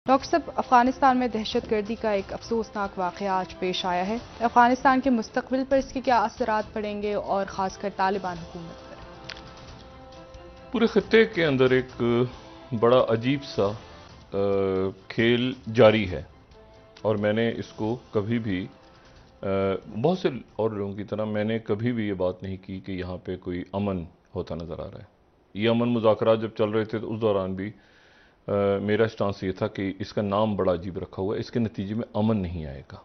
Doctor साहब, अफगानिस्तान में दहशतगर्दी का एक अफसोसनाक वाक़या आज पेश आया है। अफगानिस्तान के मुस्तकबिल पर इसके क्या असरात पड़ेंगे और ख़ासकर तालिबान हुकूमत पर? पूरे खत्ते के अंदर एक बड़ा अजीब सा खेल जारी है और मैंने इसको कभी भी बहुत से और लोगों की तरह मैंने कभी भी ये बात नहीं की कि यहाँ पे कोई अमन होता नज़र आ रहा है। ये अमन मुज़ाकरात जब चल रहे थे तो उस दौरान भी मेरा स्टांस ये था कि इसका नाम बड़ा अजीब रखा हुआ है, इसके नतीजे में अमन नहीं आएगा।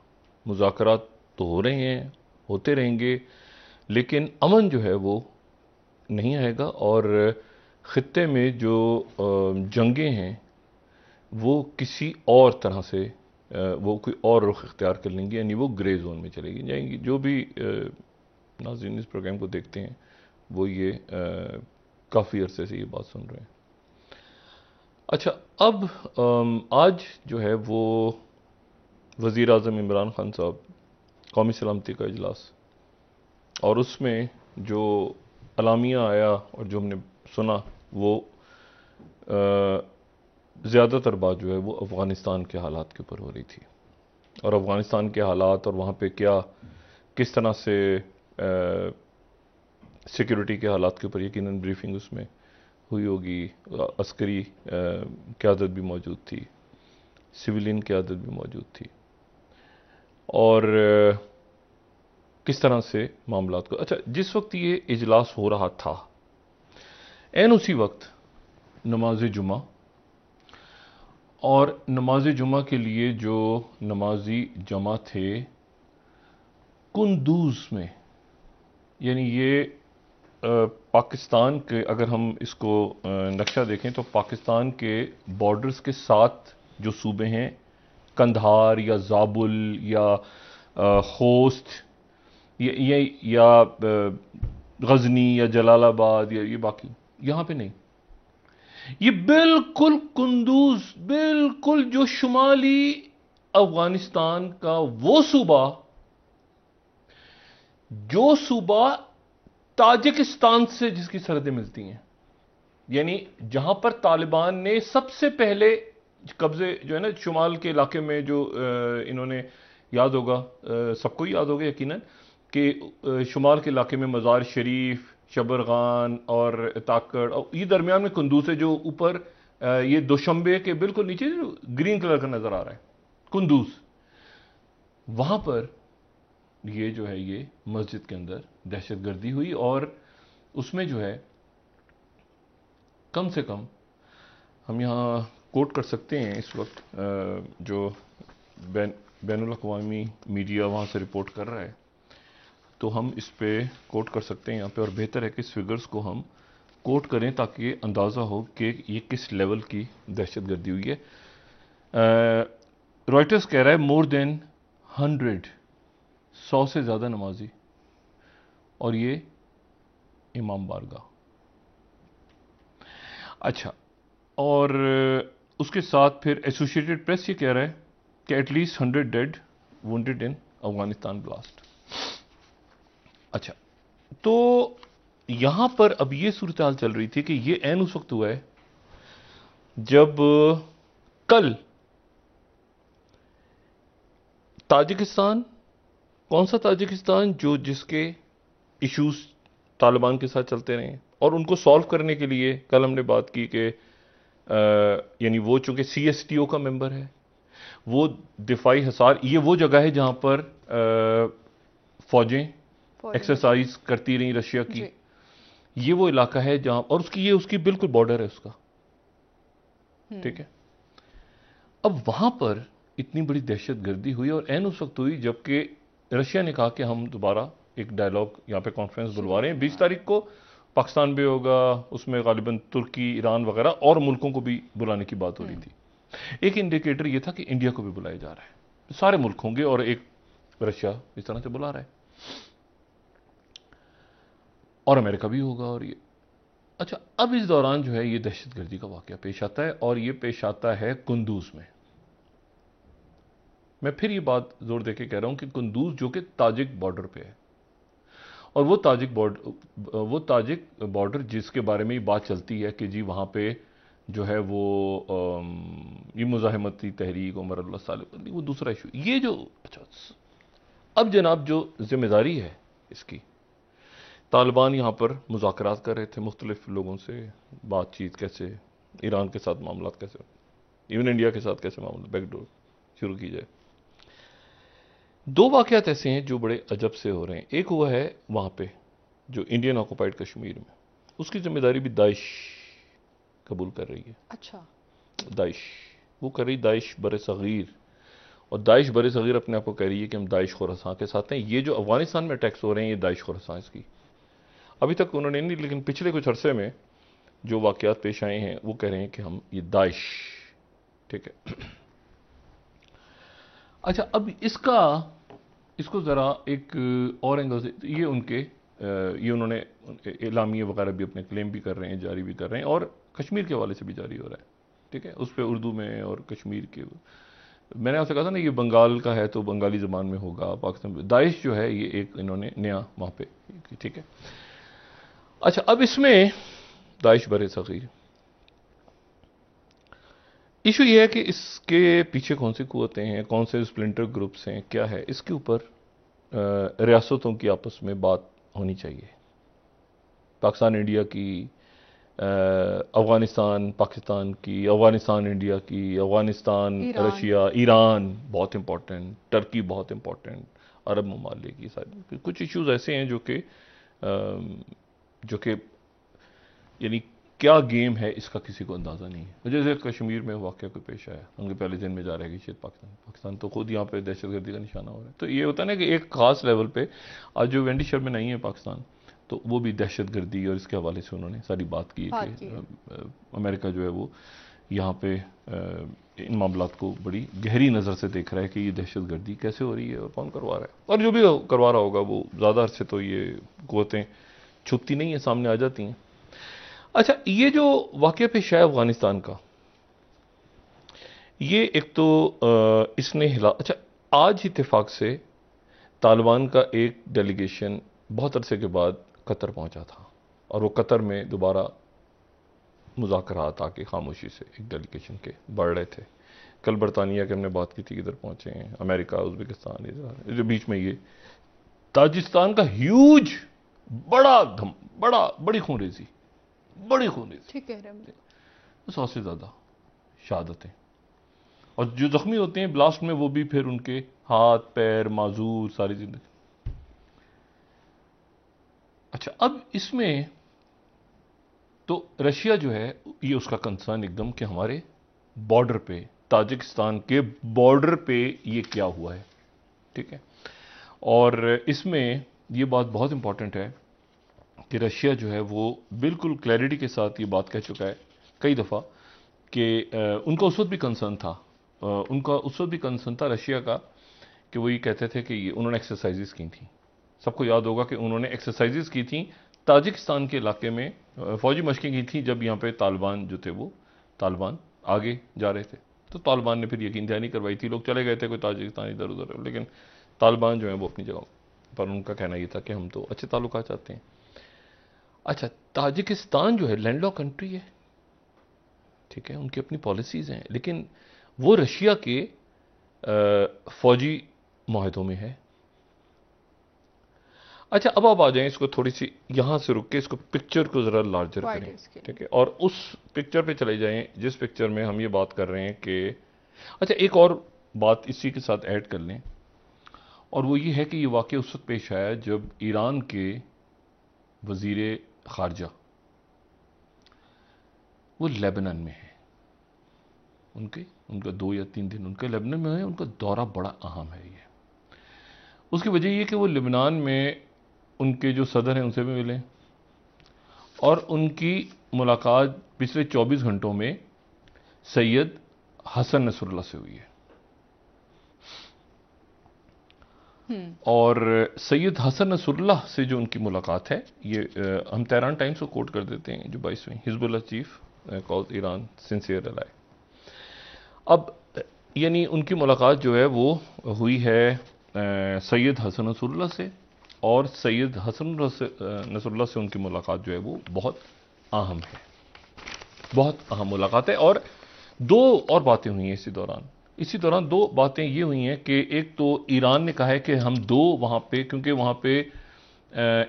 मुज़ाकरात तो हो रहे हैं, होते रहेंगे, लेकिन अमन जो है वो नहीं आएगा और खित्ते में जो जंगें हैं वो किसी और तरह से वो कोई और रुख इख्तियार कर लेंगी, यानी वो ग्रे जोन में चलेगी जाएंगी। जो भी नाज़रीन इस प्रोग्राम को देखते हैं वो ये काफ़ी अरसे से ये बात सुन रहे हैं। अच्छा, अब आज जो है वो वज़ीर आज़म इमरान खान साहब कौमी सलामती का इजलास, और उसमें जो अलामिया आया और जो हमने सुना वो ज़्यादातर बात जो है वो अफ़गानिस्तान के हालात के ऊपर हो रही थी और अफ़गानिस्तान के हालात और वहाँ पे क्या किस तरह से सिक्योरिटी के हालात के ऊपर यकीनन ब्रीफिंग उसमें हुई होगी। अस्करी क़यादत भी मौजूद थी, सिविलियन क़यादत भी मौजूद थी और किस तरह से मामलात को। अच्छा, जिस वक्त ये इजलास हो रहा था ऐन उसी वक्त नमाज जुमा और नमाज जुमा के लिए जो नमाजी जमा थे कुंदूज में, यानी ये पाकिस्तान के, अगर हम इसको नक्शा देखें तो पाकिस्तान के बॉर्डर्स के साथ जो सूबे हैं, कंधार या जाबुल या होस्ट या गजनी या जलालाबाद या ये बाकी, यहाँ पे नहीं। ये बिल्कुल कुंदूज, बिल्कुल जो शुमाली अफगानिस्तान का वो सूबा जो सूबा ताजिकिस्तान से जिसकी सरहदें मिलती हैं, यानी जहां पर तालिबान ने सबसे पहले कब्जे जो है ना शुमाल के इलाके में, जो इन्होंने याद होगा, सबको याद होगा यकीनन कि शुमाल के इलाके में मज़ार शरीफ, शबरगान और ताकड़, और ये दरमियान में कुंदूज है जो ऊपर ये दोशंबे के बिल्कुल नीचे जो ग्रीन कलर का नजर आ रहा है कुंदूज, वहां पर ये जो है ये मस्जिद के अंदर दहशतगर्दी हुई और उसमें जो है कम से कम हम यहाँ कोट कर सकते हैं इस वक्त जो बैनुल अक़वामी मीडिया वहाँ से रिपोर्ट कर रहा है, तो हम इस पे कोट कर सकते हैं यहाँ पे, और बेहतर है कि इस फिगर्स को हम कोट करें ताकि ये अंदाज़ा हो कि ये किस लेवल की दहशतगर्दी हुई है। रॉयटर्स कह रहा है मोर देन 100 से ज़्यादा नमाजी, और ये इमाम बारगाह। अच्छा, और उसके साथ फिर एसोसिएटेड प्रेस ये कह रहा है कि एटलीस्ट 100 डेड वुंडेड इन अफगानिस्तान ब्लास्ट। अच्छा, तो यहां पर अब ये सूरत हाल चल रही थी कि ये ऐन उस वक्त हुआ है जब कल ताजिकिस्तान, कौन सा ताजिकिस्तान जो जिसके इश्यूज तालिबान के साथ चलते रहे और उनको सॉल्व करने के लिए कल हमने बात की कि यानी वो चूंकि CSTO का मेंबर है, वो दिफाई हसार, ये वो जगह है जहां पर फौजें एक्सरसाइज करती रही रशिया की, ये वो इलाका है जहां, और उसकी बिल्कुल बॉर्डर है उसका, ठीक है। अब वहां पर इतनी बड़ी दहशतगर्दी हुई और ऐन उस वक्त हुई जबकि रशिया ने कहा कि हम दोबारा एक डायलॉग यहाँ पे कॉन्फ्रेंस बुलवा रहे हैं 20 तारीख को, पाकिस्तान भी होगा, उसमें गालिबन तुर्की, ईरान वगैरह और मुल्कों को भी बुलाने की बात हो रही थी। एक इंडिकेटर यह था कि इंडिया को भी बुलाया जा रहा है, सारे मुल्क होंगे और एक रशिया इस तरह से बुला रहा है और अमेरिका भी होगा और ये। अच्छा, अब इस दौरान जो है ये दहशतगर्दी का वाकया पेश आता है और ये पेश आता है कुंदूज में। मैं फिर ये बात जोर देके कह रहा हूं कि कुंदूज जो कि ताजिक बॉर्डर पे है, और वो ताजिक बॉर्डर जिसके बारे में बात चलती है कि जी वहां पे जो है वो ये मुजाहिमती तहरीक उमर अब्दुल्ला सालेबंदी, वो दूसरा इशू। ये जो अच्छा, अब जनाब जो जिम्मेदारी है इसकी, तालिबान यहाँ पर मुज़ाकरात कर रहे थे मुख्तलिफ लोगों से, बातचीत कैसे ईरान के साथ मामला कैसे, इवन इंडिया के साथ कैसे मामला बैकडोर शुरू की जाए। दो वाक़यात ऐसे हैं जो बड़े अजब से हो रहे हैं। एक हुआ है वहाँ पे जो इंडियन ऑक्युपाइड कश्मीर में, उसकी जिम्मेदारी भी दाइश कबूल कर रही है। अच्छा, दाइश वो कर रही, दाइश बर सग़ीर, और दाइश बर सग़ीर अपने आप को कह रही है कि हम दाइश खुरासान के साथ हैं। ये जो अफगानिस्तान में अटैक्स हो रहे हैं ये दाइश खुरासान इसकी अभी तक उन्होंने नहीं, लेकिन पिछले कुछ अरसे में जो वाक़यात पेश आए हैं वो कह रहे हैं कि हम ये दाइश, ठीक है। अच्छा, अब इसको ज़रा एक और एंगल से, ये उनके ये उन्होंने एलामिया वगैरह भी अपने क्लेम भी कर रहे हैं, जारी भी कर रहे हैं, और कश्मीर के हवाले से भी जारी हो रहा है, ठीक है। उस पर उर्दू में और कश्मीर के, मैंने आपसे कहा था ना ये बंगाल का है तो बंगाली ज़बान में होगा, पाकिस्तान में दाइश जो है ये एक इन्होंने नया वहाँ पे, ठीक है। अच्छा, अब इसमें दाइश बर सग़ीर, इशू ये है कि इसके पीछे कौन सी कुव्वतें हैं, कौन से स्प्लिंटर ग्रुप्स हैं, क्या है, इसके ऊपर रियासतों की आपस में बात होनी चाहिए। पाकिस्तान इंडिया की, अफगानिस्तान पाकिस्तान की, अफगानिस्तान इंडिया की, अफगानिस्तान रशिया, ईरान बहुत इंपॉर्टेंट, टर्की बहुत इंपॉर्टेंट, अरब ममालिक की सारी कुछ इश्यूज ऐसे हैं जो कि यानी क्या गेम है इसका किसी को अंदाज़ा नहीं है। जैसे कश्मीर में वाक़या कोई पेश आया, उनके पहले दिन में जा रहा है कि शायद पाकिस्तान तो खुद यहाँ पे दहशतगर्दी का निशाना हो रहा है। तो ये होता है ना कि एक ख़ास लेवल पे आज जो वेंडी शर्मा नहीं है पाकिस्तान, तो वो भी दहशतगर्दी और इसके हवाले से उन्होंने सारी बात की है कि अमेरिका जो है वो यहाँ पे इन मामलात को बड़ी गहरी नज़र से देख रहा है कि ये दहशतगर्दी कैसे हो रही है और कौन करवा रहा है, और जो भी करवा रहा होगा वो ज़्यादा अरसे तो ये कुव्वतें छुपती नहीं है, सामने आ जाती हैं। अच्छा, ये जो वाक़या पेश है अफगानिस्तान का, ये एक तो इसने हिला। अच्छा, आज इत्तेफाक से तालिबान का एक डेलीगेशन बहुत अरसे के बाद कतर पहुंचा था, और वो कतर में दोबारा मुज़ाकरात आके खामोशी से एक डेलीगेशन के बढ़ रहे थे। कल बरतानिया के हमने बात की थी, किधर पहुंचे हैं, अमेरिका, उज़्बेकिस्तान, इधर जो बीच में ये ताजिकिस्तान का ह्यूज बड़ी खूनरेजी, ठीक कह रहे हैं, 100 से ज़्यादा शहादतें, और जो जख्मी होते हैं ब्लास्ट में वो भी फिर उनके हाथ पैर माजूर सारी जिंदगी। अच्छा, अब इसमें तो रशिया जो है ये उसका कंसर्न एकदम कि हमारे बॉर्डर पे, ताजिकिस्तान के बॉर्डर पे ये क्या हुआ है, ठीक है। और इसमें ये बात बहुत इंपॉर्टेंट है कि रशिया जो है वो बिल्कुल क्लैरिटी के साथ ये बात कह चुका है कई दफ़ा कि उनका उस वक्त भी कंसर्न था, रशिया का, कि वो ये कहते थे कि ये उन्होंने एक्सरसाइजेस की थी। सबको याद होगा कि उन्होंने एक्सरसाइजेस की थी ताजिकिस्तान के इलाके में, फौजी मशकें की थी जब यहाँ पे तालिबान जो थे वो तालिबान आगे जा रहे थे। तो तालिबान ने फिर यकीन दहानी करवाई थी, लोग चले गए थे कोई ताजिकिस्तान इधर उधर, लेकिन तालिबान जो है वो अपनी जगह पर, उनका कहना ये था कि हम तो अच्छे ताल्लुकात चाहते हैं। अच्छा, ताजिकिस्तान जो है लैंडलॉक कंट्री है, ठीक है, उनकी अपनी पॉलिसीज़ हैं, लेकिन वो रशिया के फौजी माहदों में है। अच्छा, अब आप आ जाएं, इसको थोड़ी सी यहाँ से रुक के इसको पिक्चर को ज़रा लार्जर करें, ठीक है, और उस पिक्चर पे चले जाएं जिस पिक्चर में हम ये बात कर रहे हैं कि अच्छा, एक और बात इसी के साथ ऐड कर लें, और वो ये है कि ये वाक़या उस वक्त पेश आया जब ईरान के वज़ीर ख़ारजा वो लेबनान में है, उनका 2 या 3 दिन उनके लेबनान में है, उनका दौरा बड़ा अहम है। ये उसकी वजह ये कि वो लेबनान में उनके जो सदर हैं उनसे भी मिले, और उनकी मुलाकात पिछले 24 घंटों में सैयद हसन नसरुल्लाह से हुई है। और सैयद हसन नसरुल्लाह से जो उनकी मुलाकात है, ये हम तेहरान टाइम्स को कोट कर देते हैं जो 22वीं, Hezbollah chief calls Iran sincere ally. अब यानी उनकी मुलाकात जो है वो हुई है सैयद हसन नसरुल्लाह से, और सैयद हसन नसरुल्लाह से उनकी मुलाकात जो है वो बहुत अहम है। बहुत अहम मुलाकात है। और दो और बातें हुई हैं इसी दौरान दो बातें ये हुई हैं कि एक तो ईरान ने कहा है कि हम दो वहाँ पे, क्योंकि वहाँ पे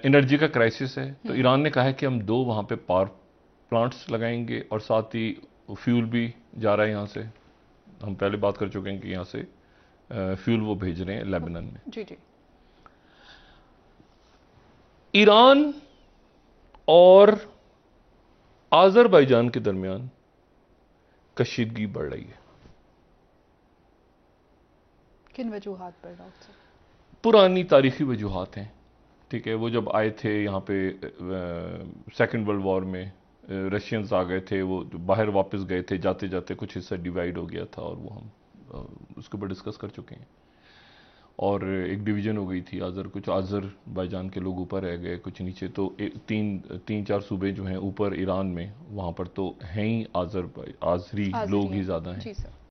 एनर्जी का क्राइसिस है, तो ईरान ने कहा है कि हम दो वहाँ पे पावर प्लांट्स लगाएंगे और साथ ही फ्यूल भी जा रहा है यहाँ से। हम पहले बात कर चुके हैं कि यहाँ से फ्यूल वो भेज रहे हैं लेबनान में। जी जी। ईरान और आज़रबाईजान के दरमियान कशीदगी बढ़ रही है। किन वजूहात पर डॉक्टर साहब? पुरानी तारीखी वजूहात हैं, ठीक है। वो जब आए थे यहाँ पे सेकेंड वर्ल्ड वॉर में, रशियंस आ गए थे, वो बाहर वापस गए थे, जाते जाते कुछ हिस्सा डिवाइड हो गया था और वो हम उसके ऊपर डिस्कस कर चुके हैं। और एक डिवीजन हो गई थी कुछ आज़रबाईजान के लोग ऊपर रह गए, कुछ नीचे। तो तीन चार सूबे जो हैं ऊपर ईरान में, वहाँ पर तो हैं ही आज़री लोग ही ज़्यादा हैं। जी सर।